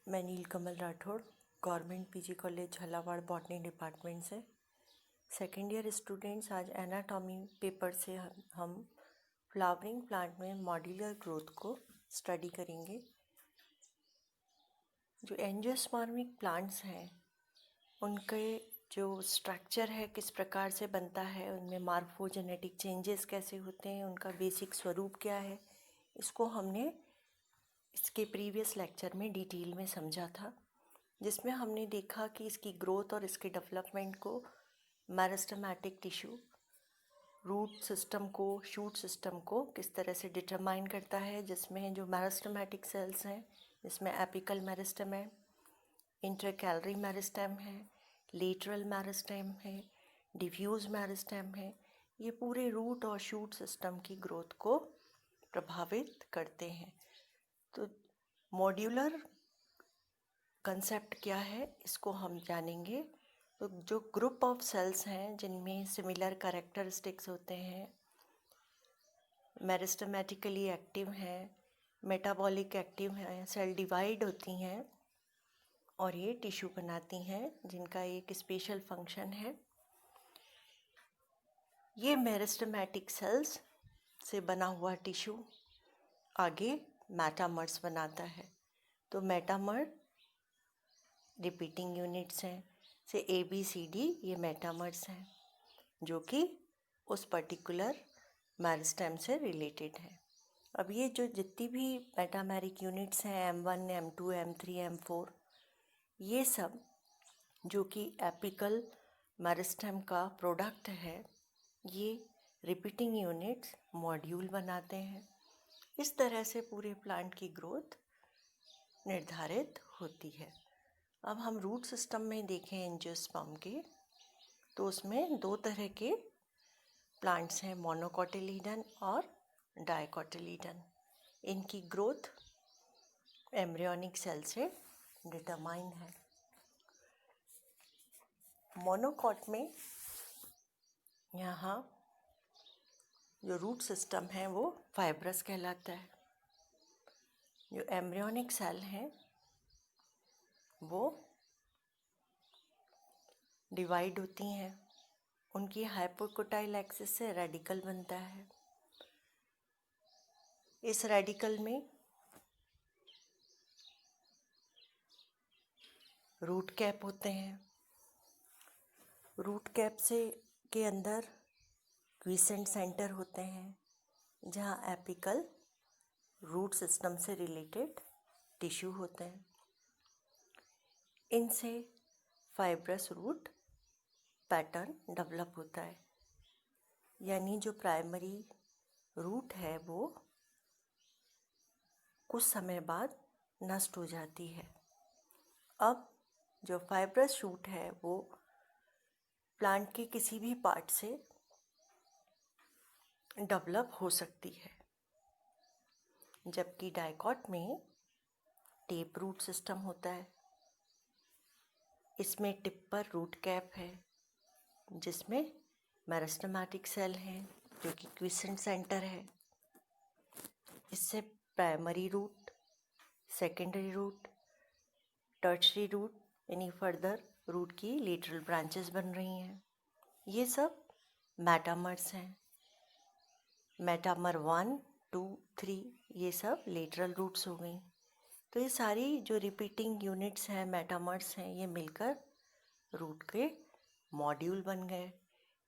मैं Neelkamal Rathore government PG college Jhalawar botany department से second year students आज एनाटॉमी पेपर से हम फ्लावरिंग प्लांट में मॉड्यूलर ग्रोथ को स्टडी करेंगे। जो एंजियोस्पर्मिक प्लांट्स हैं उनके जो स्ट्रक्चर है किस प्रकार से बनता है, उनमें मार्फोजेनेटिक चेंजेस कैसे होते हैं, उनका बेसिक स्वरूप क्या है, इसको हमने इसके प्रीवियस लेक्चर में डिटेल में समझा था, जिसमें हमने देखा कि इसकी ग्रोथ और इसके डेवलपमेंट को मेरिस्टेमेटिक टिश्यू रूट सिस्टम को, शूट सिस्टम को किस तरह से डिटरमाइन करता है, जिसमें जो मेरिस्टेमेटिक सेल्स हैं इसमें एपिकल मेरिस्टेम है, इंटरकैलरी मेरिस्टेम है, लेटरल मेरिस्टेम है, डिफ्यूज मेरिस्टेम है। ये पूरे रूट और शूट सिस्टम की ग्रोथ को प्रभावित करते हैं। तो मॉड्यूलर कंसेप्ट क्या है इसको हम जानेंगे। तो जो ग्रुप ऑफ सेल्स हैं जिनमें सिमिलर कैरेक्टरिस्टिक्स होते हैं, मेरिस्टेमेटिकली एक्टिव हैं, मेटाबॉलिक एक्टिव हैं, सेल डिवाइड होती हैं और ये टिश्यू बनाती हैं जिनका एक स्पेशल फंक्शन है। ये मेरिस्टेमेटिक सेल्स से बना हुआ टिश्यू आगे मेटामर्स बनाता है। तो मेटामर रिपीटिंग यूनिट्स हैं, से ABCD ये मेटामर्स हैं जो कि उस पर्टिकुलर मेरिस्टेम से रिलेटेड है। अब ये जो जितनी भी मेटामेरिक यूनिट्स हैं M1, M2, M3, M4, ये सब जो कि एपिकल मेरिस्टेम का प्रोडक्ट है, ये रिपीटिंग यूनिट्स मॉड्यूल बनाते हैं। इस तरह से पूरे प्लांट की ग्रोथ निर्धारित होती है। अब हम रूट सिस्टम में देखें एंजियोस्पर्म के, तो उसमें दो तरह के प्लांट्स हैं, मोनोकोटिलीडन और डाइकोटिलीडन। इनकी ग्रोथ एम्ब्रियोनिक सेल से डिटरमाइन है। मोनोकोट में यहाँ जो रूट सिस्टम है वो फाइब्रस कहलाता है। जो एम्ब्रियोनिक सेल हैं वो डिवाइड होती हैं, उनकी हाइपोकोटाइल एक्सिस से रेडिकल बनता है। इस रेडिकल में रूट कैप होते हैं। रूट कैप से के अंदर क्विसेंट सेंटर होते हैं जहाँ एपिकल रूट सिस्टम से रिलेटेड टिश्यू होते हैं। इनसे फाइब्रस रूट पैटर्न डेवलप होता है, यानी जो प्राइमरी रूट है वो कुछ समय बाद नष्ट हो जाती है। अब जो फाइब्रस शूट है वो प्लांट के किसी भी पार्ट से डेवलप हो सकती है, जबकि डाइकॉट में टेप रूट सिस्टम होता है। इसमें टिप पर रूट कैप है जिसमें मेरिस्टेमेटिक सेल हैं जो कि क्विसेंट सेंटर है। इससे primary root, secondary root, tertiary root यानी फर्दर रूट की लेटरल ब्रांचेस बन रही हैं। ये सब मेटामर्स हैं। मेटामर 1, 2, 3 ये सब लेटरल रूट्स हो गई। तो ये सारी जो रिपीटिंग यूनिट्स हैं, मेटामर्स हैं, ये मिलकर रूट के मॉड्यूल बन गए।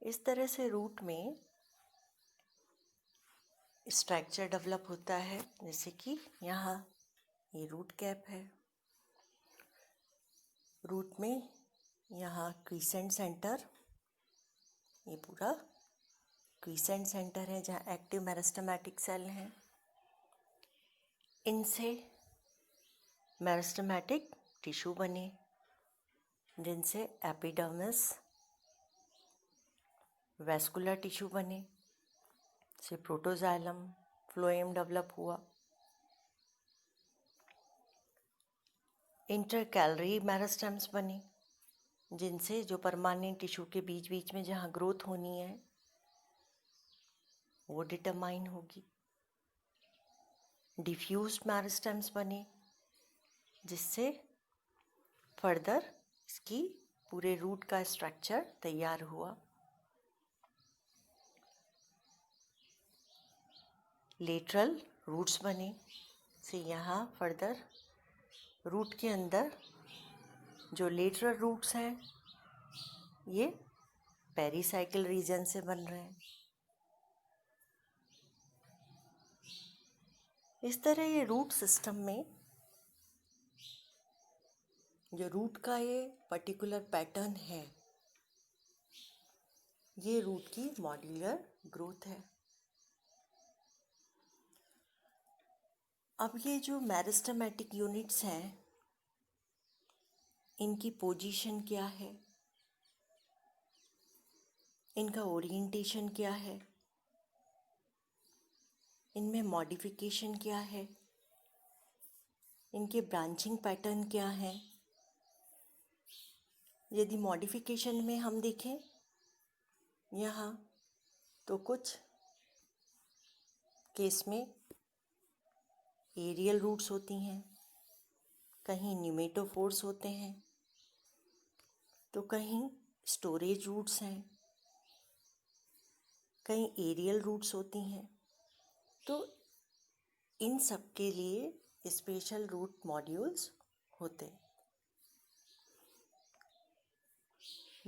इस तरह से रूट में स्ट्रक्चर डेवलप होता है, जैसे कि यहाँ ये रूट कैप है। रूट में यहाँ क्विसेंट सेंटर, ये पूरा क्विसेंट सेंटर है जहाँ एक्टिव मेरिस्टेमेटिक सेल हैं। इनसे मेरिस्टेमेटिक टिश्यू बने जिनसे एपिडर्मिस, वैस्कुलर टिश्यू बने, से प्रोटोजाइलम, फ्लोएम डेवलप हुआ। इंटरकैलरी मेरिस्टेम्स बने जिनसे जो परमानेंट टिश्यू के बीच बीच में जहाँ ग्रोथ होनी है वो डिटरमाइन होगी। डिफ्यूज्ड मेरिस्टेम्स बने जिससे फर्दर इसकी पूरे रूट का स्ट्रक्चर तैयार हुआ। लेटरल रूट्स बने। से यहाँ फर्दर रूट के अंदर जो लेटरल रूट्स हैं ये पेरिसाइकिल रीजन से बन रहे हैं। इस तरह ये रूट सिस्टम में जो रूट का ये पर्टिकुलर पैटर्न है, ये रूट की मॉड्यूलर ग्रोथ है। अब ये जो मेरिस्टेमेटिक यूनिट्स हैं, इनकी पोजीशन क्या है, इनका ओरिएंटेशन क्या है, इनमें मॉडिफिकेशन क्या है, इनके ब्रांचिंग पैटर्न क्या है। यदि मॉडिफिकेशन में हम देखें यहाँ, तो कुछ केस में एरियल रूट्स होती हैं, कहीं न्यूमेटोफोर्स होते हैं, तो कहीं स्टोरेज रूट्स हैं, कहीं एरियल रूट्स होती हैं। तो इन सब के लिए स्पेशल रूट मॉड्यूल्स होते हैं।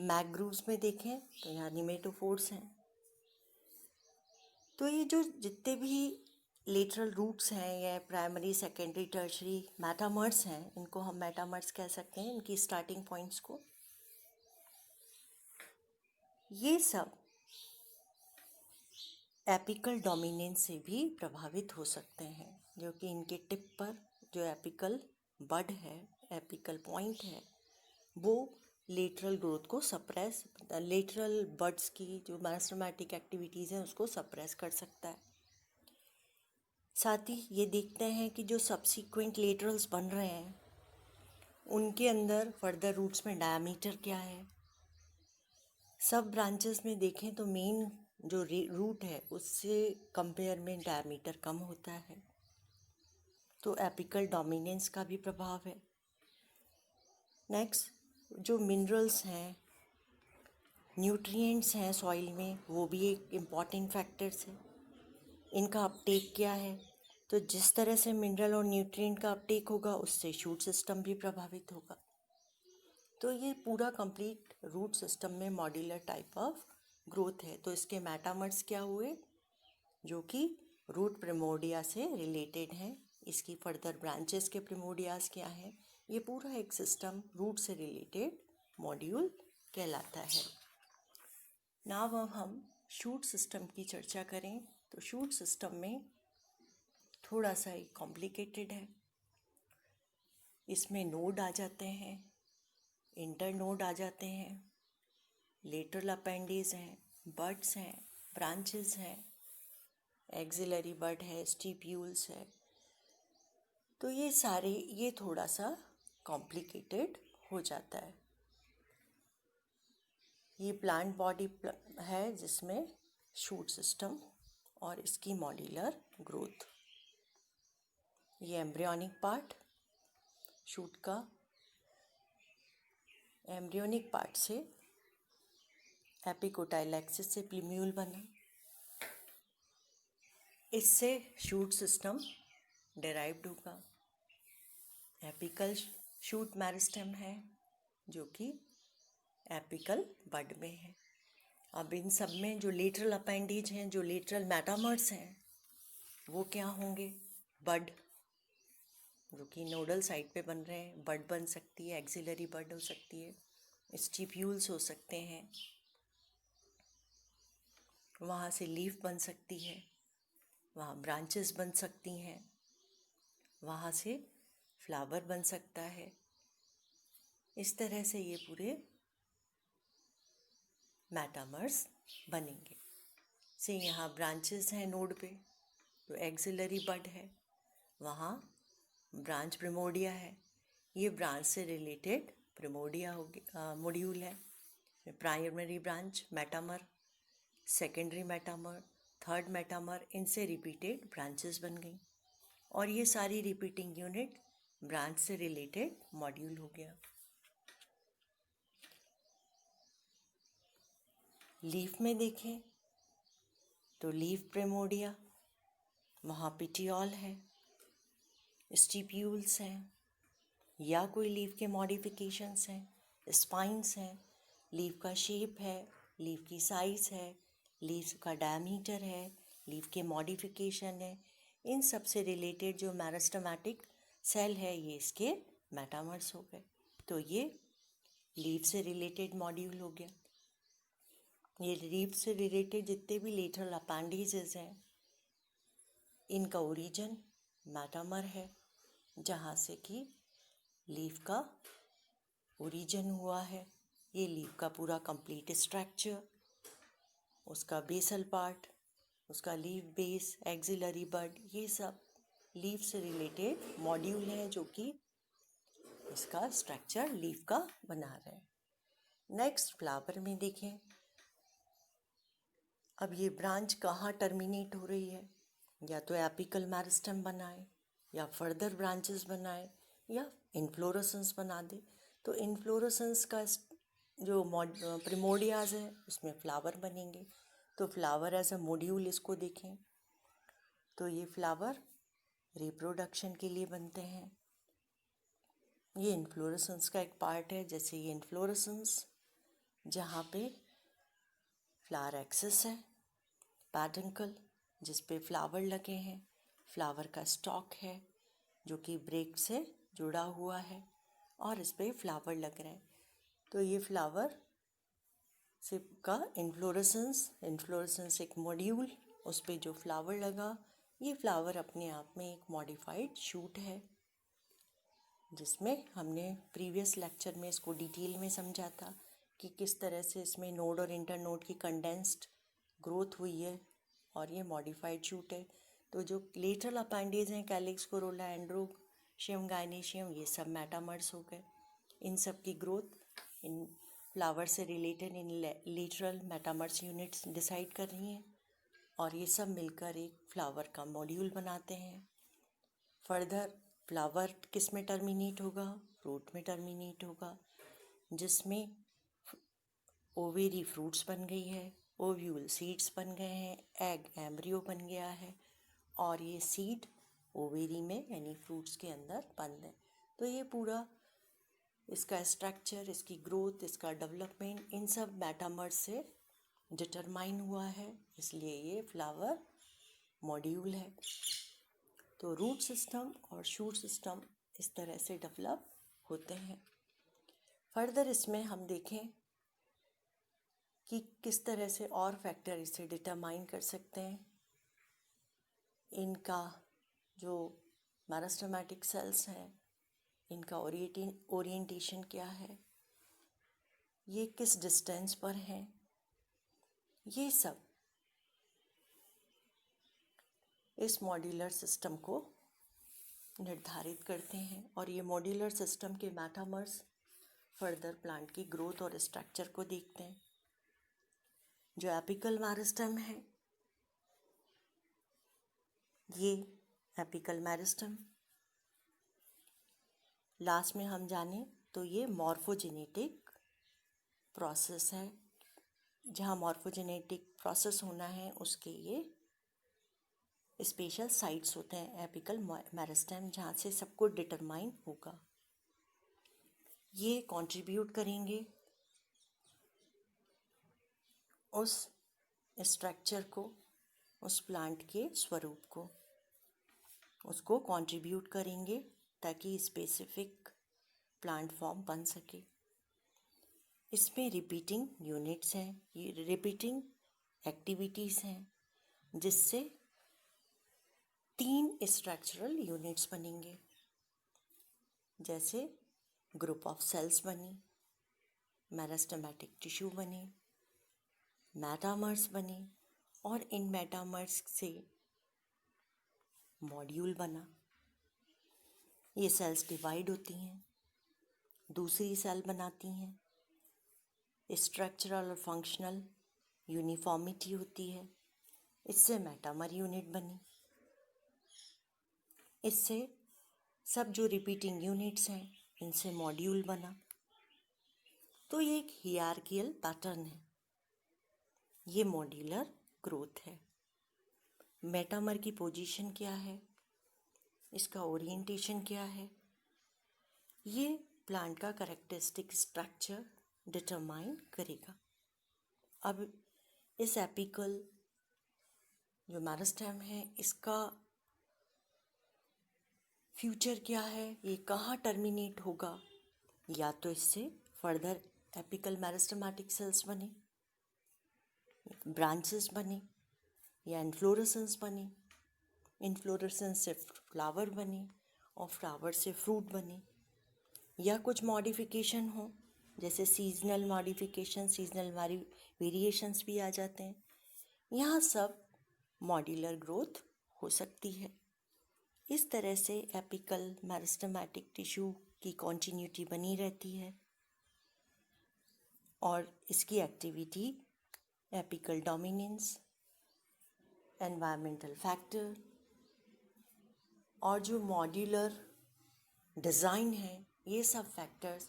मैग्रूव्स में देखें तो यहाँ न्यूमेटोफोर्स हैं। तो ये जो जितने भी लेटरल रूट्स हैं या प्राइमरी सेकेंडरी टर्शरी मेटामर्स हैं, इनको हम मेटामर्स कह सकते हैं, इनकी स्टार्टिंग पॉइंट्स को। ये सब एपिकल डोमिनेंस से भी प्रभावित हो सकते हैं, जो कि इनके टिप पर जो एपिकल बड है, एपिकल पॉइंट है, वो लेटरल ग्रोथ को सप्रेस, लेटरल बड्स की जो मेरिस्टेमेटिक एक्टिविटीज़ हैं उसको सप्रेस कर सकता है। साथ ही ये देखते हैं कि जो सब्सीक्वेंट लेटरल्स बन रहे हैं उनके अंदर फर्दर रूट्स में डायमीटर क्या है। सब ब्रांचेस में देखें तो मेन जो रूट है उससे कंपेयर में डायमीटर कम होता है, तो एपिकल डोमिनेंस का भी प्रभाव है। नेक्स्ट, जो मिनरल्स हैं, न्यूट्रिएंट्स हैं सॉइल में, वो भी एक इम्पॉर्टेंट फैक्टर्स है। इनका अपटेक क्या है, तो जिस तरह से मिनरल और न्यूट्रिएंट का अपटेक होगा उससे शूट सिस्टम भी प्रभावित होगा। तो ये पूरा कंप्लीट रूट सिस्टम में मॉड्यूलर टाइप ऑफ ग्रोथ है। तो इसके मेटामर्स क्या हुए, जो कि रूट प्रिमोर्डिया से रिलेटेड हैं। इसकी फर्दर ब्रांचेस के प्रिमोर्डियाज क्या हैं, ये पूरा एक सिस्टम रूट से रिलेटेड मॉड्यूल कहलाता है। नाउ अब हम शूट सिस्टम की चर्चा करें तो शूट सिस्टम में थोड़ा सा कॉम्प्लिकेटेड है। इसमें नोड आ जाते हैं, इंटर नोड आ जाते हैं, लेटरल अपेंडिज हैं, बड्स हैं, ब्रांचेस हैं, एक्सिलरी बड है, स्टिप्यूल्स है। तो ये सारे ये थोड़ा सा कॉम्प्लिकेटेड हो जाता है। ये प्लांट बॉडी है जिसमें शूट सिस्टम और इसकी मॉड्यूलर ग्रोथ। ये एम्ब्रियोनिक पार्ट शूट का, एम्ब्रियोनिक पार्ट से एपिकोटाइल एक्सिस से प्लीम्यूल बना, इससे शूट सिस्टम डिराइव्ड होगा। एपिकल शूट मेरिस्टेम है जो कि एपिकल बड में है। अब इन सब में जो लेटरल अपेंडेज हैं, जो लेटरल मेटामर्स हैं, वो क्या होंगे, बड जो कि नोडल साइड पे बन रहे हैं, बड बन सकती है, एक्सिलरी बड हो सकती है, स्टिप्यूल्स हो सकते हैं, वहाँ से लीफ बन सकती है, वहाँ ब्रांचेस बन सकती हैं, वहाँ से फ्लावर बन सकता है। इस तरह से ये पूरे मेटामर्स बनेंगे। से यहाँ ब्रांचेस हैं नोड पे, तो एक्सिलरी बड है, वहाँ ब्रांच प्रिमोर्डिया है, ये ब्रांच से रिलेटेड प्रिमोर्डिया मॉड्यूल है। Primary branch metamer, secondary metamer, third metamer, इनसे रिपीटेड ब्रांचेस बन गई और ये सारी रिपीटिंग यूनिट ब्रांच से रिलेटेड मॉड्यूल हो गया। लीफ में देखें तो लीफ प्रिमोर्डिया, वहाँ पिटियोल है, स्टिप्यूल्स हैं, या कोई लीफ के मॉडिफिकेशंस हैं, स्पाइंस हैं, लीफ का शेप है, लीफ की साइज़ है, लीफ का डायमीटर है, लीफ के मॉडिफिकेशन है, इन सब से रिलेटेड जो मेरिस्टेमेटिक सेल है ये इसके मेटामर्स हो गए। तो ये लीफ से रिलेटेड मॉड्यूल हो गया। ये लीफ से रिलेटेड जितने भी लेटरल अपेंडिजेस हैं इनका ओरिजिन मेटामर है, जहाँ से कि लीफ का ओरिजिन हुआ है। ये लीफ का पूरा कंप्लीट स्ट्रक्चर, उसका बेसल पार्ट, उसका लीफ बेस, एक्सिलरी बड, ये सब लीफ से रिलेटेड मॉड्यूल हैं जो कि इसका स्ट्रक्चर लीफ का बना रहे हैं। नेक्स्ट फ्लावर में देखें, अब ये ब्रांच कहाँ टर्मिनेट हो रही है, या तो एपिकल मेरिस्टेम बनाए या फर्दर ब्रांचेस बनाए या इन्फ्लोरेसेंस बना दे। तो इन्फ्लोरेसेंस का जो प्रिमोडियाज है उसमें फ्लावर बनेंगे। तो फ्लावर एज अ मॉड्यूल इसको देखें तो ये फ्लावर रिप्रोडक्शन के लिए बनते हैं। ये इन्फ्लोरेसेंस का एक पार्ट है। जैसे ये इन्फ्लोरेसेंस जहाँ पे फ्लावर एक्सिस है, पैडंकल जिस पे फ्लावर लगे हैं, फ्लावर का स्टॉक है जो कि ब्रेक से जुड़ा हुआ है और इस पे फ्लावर लग रहे हैं। तो ये फ्लावर से का इन्फ्लोरेसेंस एक मॉड्यूल, उस पे जो फ्लावर लगा, ये फ्लावर अपने आप में एक मॉडिफाइड शूट है, जिसमें हमने प्रीवियस लेक्चर में इसको डिटेल में समझा था कि किस तरह से इसमें नोड और इंटरनोड की कंडेंस्ड ग्रोथ हुई है और ये मॉडिफाइड शूट है। तो जो लेटरल अपेंडेज हैं, कैलिक्स, कोरोला, एंड्रोशियम, गायनेशियम, ये सब मेटामर्स हो गए। इन सब की ग्रोथ इन फ्लावर से रिलेटेड इन लेटरल मेटामर्स यूनिट्स डिसाइड कर रही हैं और ये सब मिलकर एक फ्लावर का मॉड्यूल बनाते हैं। फर्दर फ्लावर किस में टर्मिनेट होगा, फ्रूट में टर्मिनेट होगा, जिसमें ओवेरी फ्रूट्स बन गई है, ओव्यूल सीड्स बन गए हैं, एग एम्ब्रियो बन गया है और ये सीड ओवेरी में यानी फ्रूट्स के अंदर बंद है। तो ये पूरा इसका स्ट्रक्चर, इसकी ग्रोथ, इसका डेवलपमेंट इन सब मेटामर्स से डिटरमाइन हुआ है, इसलिए ये फ्लावर मॉड्यूल है। तो रूट सिस्टम और शूट सिस्टम इस तरह से डेवलप होते हैं। फर्दर इसमें हम देखें कि किस तरह से और फैक्टर इसे डिटरमाइन कर सकते हैं। इनका जो मेरिस्टेमेटिक सेल्स हैं, इनका ओरिएंटेशन क्या है, ये किस डिस्टेंस पर हैं, ये सब इस मॉड्यूलर सिस्टम को निर्धारित करते हैं। और ये मॉड्यूलर सिस्टम के मेटामर्स फर्दर प्लांट की ग्रोथ और स्ट्रक्चर को देखते हैं। जो एपिकल मेरिस्टेम है, ये एपिकल मेरिस्टेम लास्ट में हम जाने तो ये मॉर्फोजेनेटिक प्रोसेस है। जहाँ मॉर्फोजेनेटिक प्रोसेस होना है उसके ये स्पेशल साइट्स होते हैं एपिकल मेरिस्टेम, जहाँ से सब कुछ डिटरमाइन होगा। ये कंट्रीब्यूट करेंगे उस स्ट्रक्चर को, उस प्लांट के स्वरूप को, उसको कंट्रीब्यूट करेंगे ताकि स्पेसिफिक प्लांट फॉर्म बन सके। इसमें रिपीटिंग यूनिट्स हैं, ये रिपीटिंग एक्टिविटीज़ हैं, जिससे 3 स्ट्रक्चरल यूनिट्स बनेंगे। जैसे ग्रुप ऑफ सेल्स बनी, मेरिस्टेमेटिक टिश्यू बने, मेटामर्स बने और इन मेटामर्स से मॉड्यूल बना। ये सेल्स डिवाइड होती हैं, दूसरी सेल बनाती हैं, स्ट्रक्चरल और फंक्शनल यूनिफॉर्मिटी होती है, इससे मेटामर यूनिट बनी। इससे सब जो रिपीटिंग यूनिट्स हैं इनसे मॉड्यूल बना। तो ये एक हियरार्कियल पैटर्न है। ये मॉड्यूलर ग्रोथ है। मेटामर की पोजीशन क्या है, इसका ओरिएंटेशन क्या है, ये प्लांट का कैरेक्टरिस्टिक स्ट्रक्चर डिटरमाइन करेगा। अब इस एपिकल जो मेरिस्टेम है, इसका फ्यूचर क्या है, ये कहाँ टर्मिनेट होगा? या तो इससे फर्दर एपिकल मेरिस्टेमेटिक सेल्स बने, ब्रांचेस बने, या इन्फ्लोरेसेंस बने, इन्फ्लोरेसेंस से फ्लावर बने और फ्लावर से फ्रूट बने, या कुछ मॉडिफिकेशन हो, जैसे सीजनल मॉडिफिकेशन, सीजनल वेरिएशंस भी आ जाते हैं। यहाँ सब मॉड्यूलर ग्रोथ हो सकती है। इस तरह से एपिकल मेरिस्टेमेटिक टिश्यू की कॉन्टिन्यूटी बनी रहती है और इसकी activity apical dominance, environmental factor और जो मॉड्यूलर डिज़ाइन है, ये सब फैक्टर्स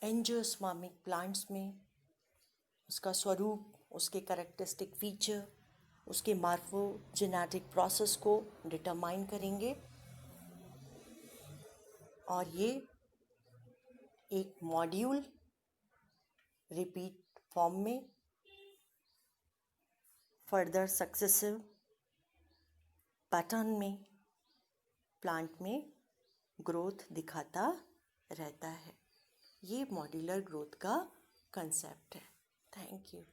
एंजियोस्पर्मिक प्लांट्स में उसका स्वरूप, उसके कैरेक्टरिस्टिक फीचर, उसके मार्फोजेनेटिक प्रोसेस को डिटरमाइन करेंगे और ये एक मॉड्यूल रिपीट फॉर्म में फर्दर सक्सेसिव पैटर्न में प्लांट में ग्रोथ दिखाता रहता है। ये मॉड्यूलर ग्रोथ का कंसेप्ट है। Thank you.